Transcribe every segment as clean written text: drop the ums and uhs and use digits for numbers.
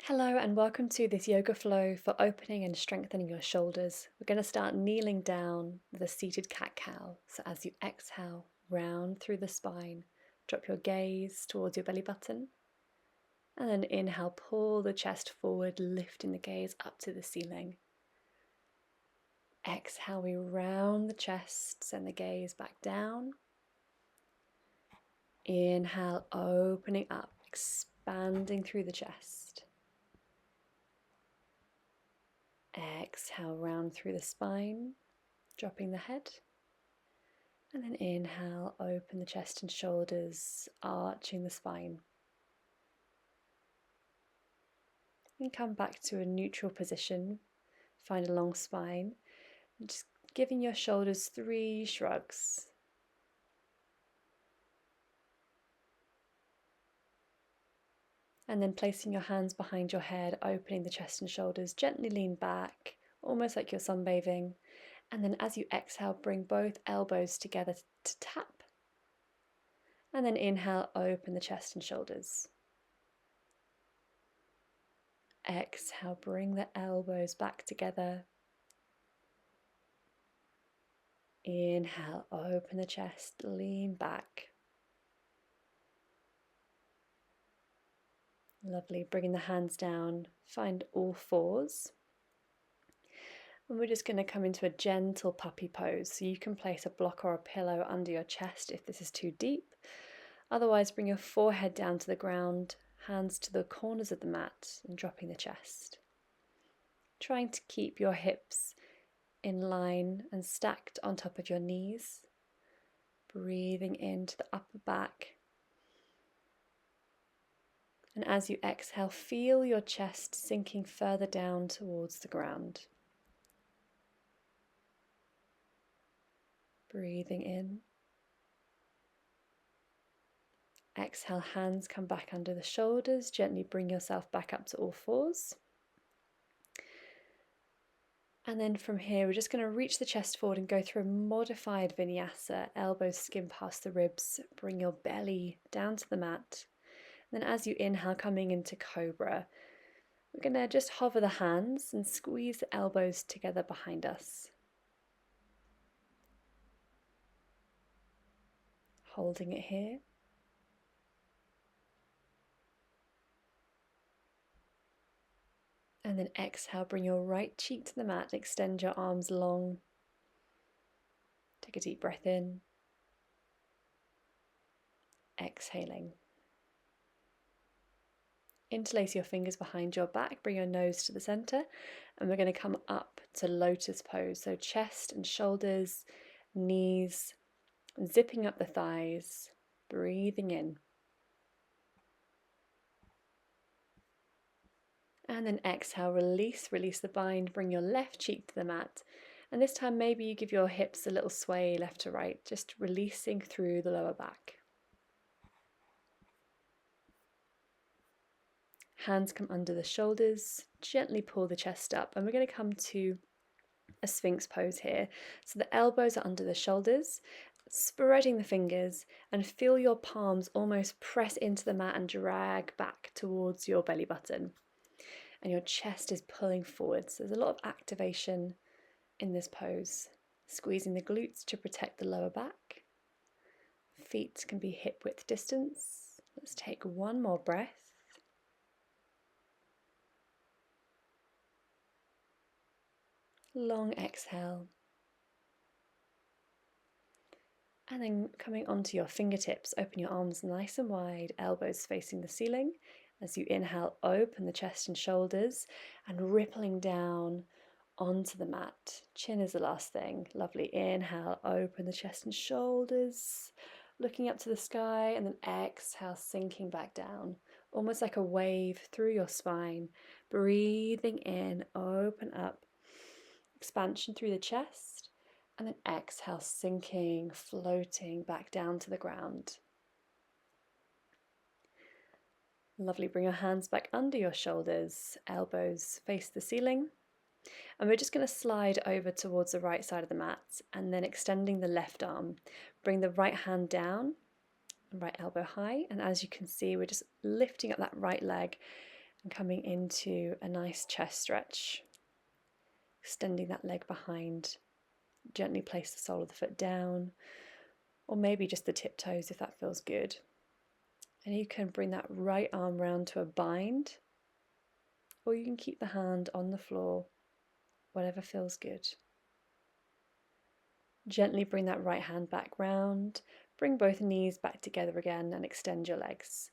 Hello and welcome to this yoga flow for opening and strengthening your shoulders. We're going to start kneeling down with a seated cat-cow. So as you exhale, round through the spine, drop your gaze towards your belly button. And then inhale, pull the chest forward, lifting the gaze up to the ceiling. Exhale, we round the chest, send the gaze back down. Inhale, opening up, expanding through the chest. Exhale, round through the spine, dropping the head. And then inhale, open the chest and shoulders, arching the spine. And come back to a neutral position. Find a long spine. And just giving your shoulders 3 shrugs. And then placing your hands behind your head, opening the chest and shoulders, gently lean back, almost like you're sunbathing. And then as you exhale, bring both elbows together to tap. And then inhale, open the chest and shoulders. Exhale, bring the elbows back together. Inhale, open the chest, lean back. Lovely, bringing the hands down, find all fours. And we're just going to come into a gentle puppy pose. So you can place a block or a pillow under your chest if this is too deep. Otherwise, bring your forehead down to the ground, hands to the corners of the mat and dropping the chest. Trying to keep your hips in line and stacked on top of your knees. Breathing into the upper back. And as you exhale, feel your chest sinking further down towards the ground. Breathing in. Exhale, hands come back under the shoulders. Gently bring yourself back up to all fours. And then from here, we're just going to reach the chest forward and go through a modified vinyasa. Elbows skim past the ribs. Bring your belly down to the mat. And then as you inhale, coming into cobra, we're going to just hover the hands and squeeze the elbows together behind us. Holding it here. And then exhale, bring your right cheek to the mat, extend your arms long. Take a deep breath in. Exhaling. Interlace your fingers behind your back, bring your nose to the center, and we're going to come up to lotus pose. So chest and shoulders, knees, zipping up the thighs, breathing in. And then exhale, release the bind, bring your left cheek to the mat. And this time maybe you give your hips a little sway left to right, just releasing through the lower back. Hands come under the shoulders, gently pull the chest up, and we're going to come to a sphinx pose here. So the elbows are under the shoulders, spreading the fingers, and feel your palms almost press into the mat and drag back towards your belly button. And your chest is pulling forward. So there's a lot of activation in this pose. Squeezing the glutes to protect the lower back. Feet can be hip width distance. Let's take one more breath. Long exhale. And then coming onto your fingertips, open your arms nice and wide, elbows facing the ceiling. As you inhale, open the chest and shoulders and rippling down onto the mat. Chin is the last thing. Lovely. Inhale, open the chest and shoulders, looking up to the sky, and then exhale, sinking back down, almost like a wave through your spine. Breathing in, open up, expansion through the chest, and then exhale, sinking, floating back down to the ground. Lovely, bring your hands back under your shoulders, elbows face the ceiling. And we're just going to slide over towards the right side of the mat and then extending the left arm. Bring the right hand down, right elbow high, and as you can see, we're just lifting up that right leg And coming into a nice chest stretch, extending that leg behind. Gently place the sole of the foot down, or maybe just the tiptoes if that feels good. And you can bring that right arm round to a bind, or you can keep the hand on the floor, whatever feels good. Gently bring that right hand back round, bring both knees back together again and extend your legs.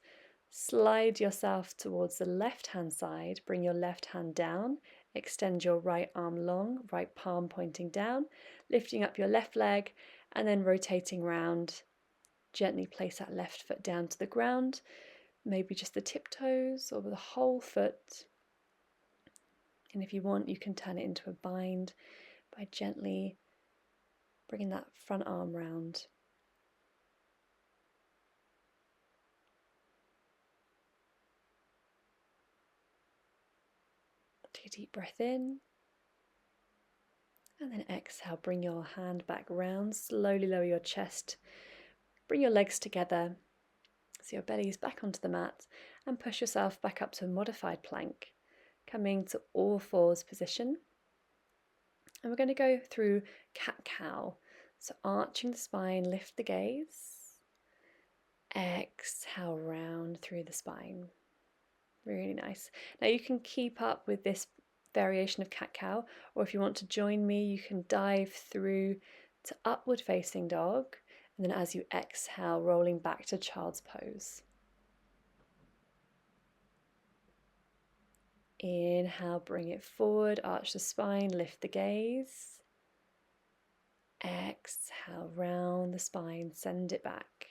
Slide yourself towards the left hand side, bring your left hand down, extend your right arm long, right palm pointing down, lifting up your left leg and then rotating round. Gently place that left foot down to the ground, maybe just the tiptoes or the whole foot. And if you want, you can turn it into a bind by gently bringing that front arm round. Take a deep breath in. And then exhale, bring your hand back round, slowly lower your chest, bring your legs together so your belly is back onto the mat and push yourself back up to a modified plank, coming to all fours position. And we're going to go through cat-cow. So arching the spine, lift the gaze, exhale round through the spine. Really nice. Now you can keep up with this variation of cat-cow, or if you want to join me, you can dive through to upward facing dog, and then as you exhale, rolling back to child's pose. Inhale, bring it forward, arch the spine, lift the gaze. Exhale, round the spine, send it back.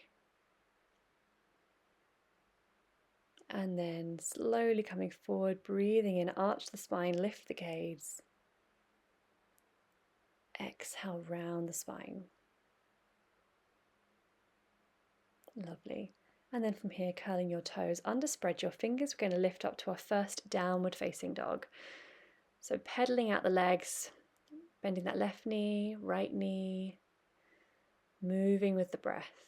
And then slowly coming forward, breathing in, arch the spine, lift the gaze. Exhale, round the spine. Lovely. And then from here, curling your toes, underspread your fingers. We're going to lift up to our first downward facing dog. So pedaling out the legs, bending that left knee, right knee, moving with the breath.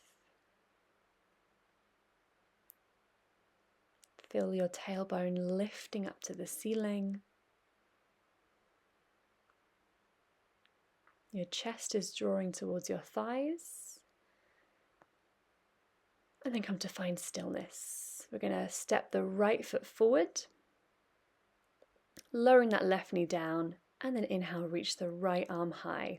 Feel your tailbone lifting up to the ceiling. Your chest is drawing towards your thighs. And then come to find stillness. We're going to step the right foot forward, lowering that left knee down, and then inhale, reach the right arm high.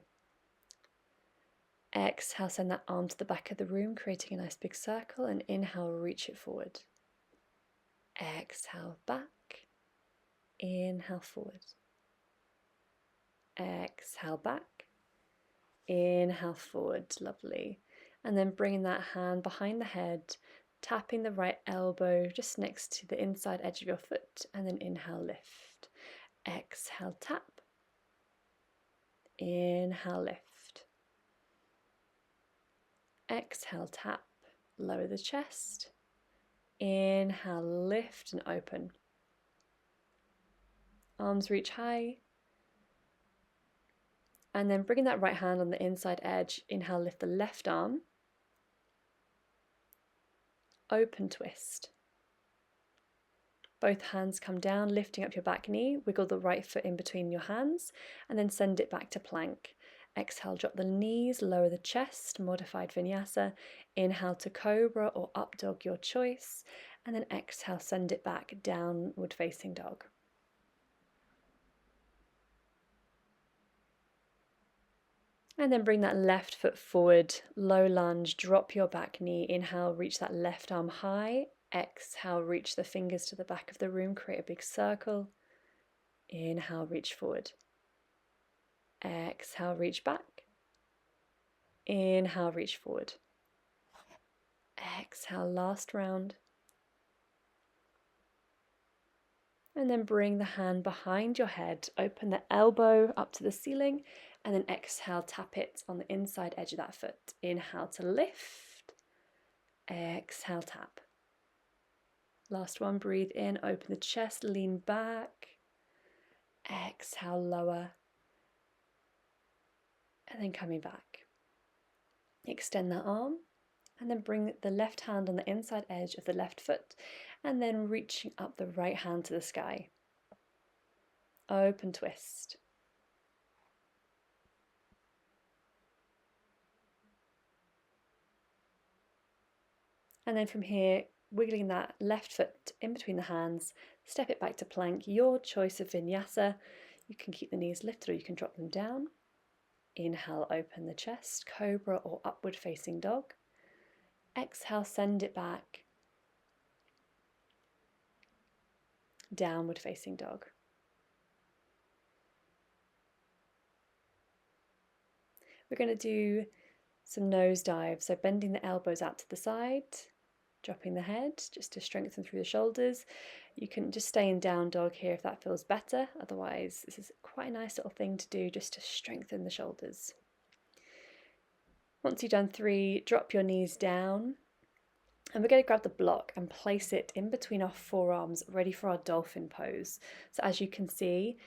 Exhale, send that arm to the back of the room, creating a nice big circle, and inhale, reach it forward. Exhale, back. Inhale, forward. Exhale, back. Inhale, forward. Lovely. And then bringing that hand behind the head, tapping the right elbow just next to the inside edge of your foot, and then inhale, lift. Exhale, tap. Inhale, lift. Exhale, tap. Lower the chest. Inhale, lift and open. Arms reach high. And then bringing that right hand on the inside edge, inhale, lift the left arm. Open twist. Both hands come down, lifting up your back knee, wiggle the right foot in between your hands, and then send it back to plank. Exhale, drop the knees, lower the chest, modified vinyasa. Inhale to cobra or up dog, your choice. And then exhale, send it back, downward facing dog. And then bring that left foot forward, low lunge, drop your back knee. Inhale, reach that left arm high. Exhale, reach the fingers to the back of the room, create a big circle. Inhale, reach forward. Exhale, reach back. Inhale, reach forward. Exhale, last round. And then bring the hand behind your head, open the elbow up to the ceiling, and then exhale, tap it on the inside edge of that foot. Inhale to lift. Exhale, tap. Last one, breathe in, open the chest, lean back. Exhale, lower. And then coming back. Extend that arm, and then bring the left hand on the inside edge of the left foot, And then reaching up the right hand to the sky. Open twist. And then from here, wiggling that left foot in between the hands, step it back to plank, your choice of vinyasa. You can keep the knees lifted or you can drop them down. Inhale, open the chest, cobra or upward facing dog. Exhale, send it back. Downward facing dog. We're going to do some nose dives, so bending the elbows out to the side, dropping the head just to strengthen through the shoulders. You can just stay in down dog here if that feels better, otherwise this is quite a nice little thing to do just to strengthen the shoulders. Once you've done 3, drop your knees down, and we're going to grab the block and place it in between our forearms, ready for our dolphin pose. So as you can see,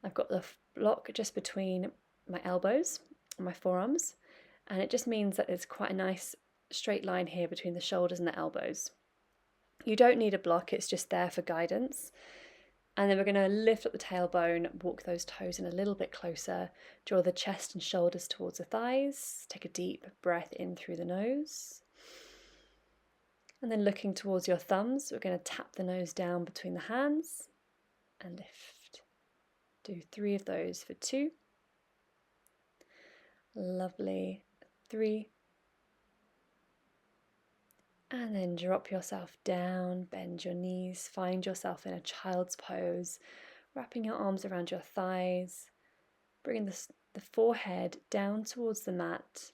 I've got the block just between my elbows and my forearms, and it just means that there's quite a nice straight line here between the shoulders and the elbows. You don't need a block, it's just there for guidance. And then we're going to lift up the tailbone, walk those toes in a little bit closer, draw the chest and shoulders towards the thighs, take a deep breath in through the nose. And then looking towards your thumbs, we're going to tap the nose down between the hands and lift. Do 3 of those for 2. Lovely. 3. And then drop yourself down, bend your knees, find yourself in a child's pose, wrapping your arms around your thighs, bringing the forehead down towards the mat,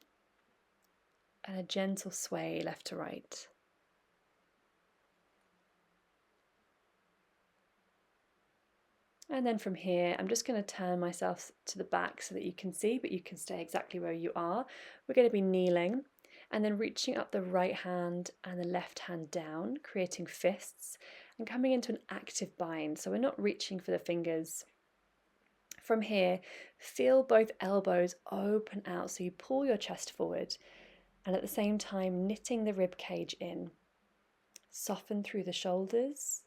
and a gentle sway left to right. And then from here, I'm just going to turn myself to the back so that you can see, but you can stay exactly where you are. We're going to be kneeling and then reaching up the right hand and the left hand down, creating fists and coming into an active bind. So we're not reaching for the fingers. From here, feel both elbows open out. So you pull your chest forward and at the same time knitting the rib cage in. Soften through the shoulders.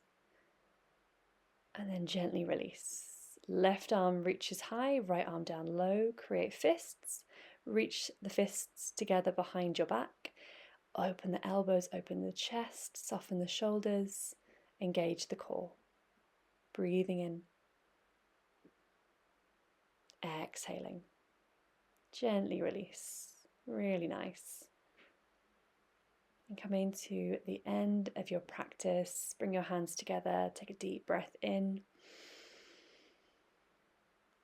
And then gently release. Left arm reaches high, right arm down low, create fists. Reach the fists together behind your back. Open the elbows, open the chest, soften the shoulders, engage the core. Breathing in. Exhaling. Gently release. Really nice. And coming to the end of your practice, bring your hands together, take a deep breath in.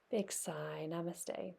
Big sigh, namaste.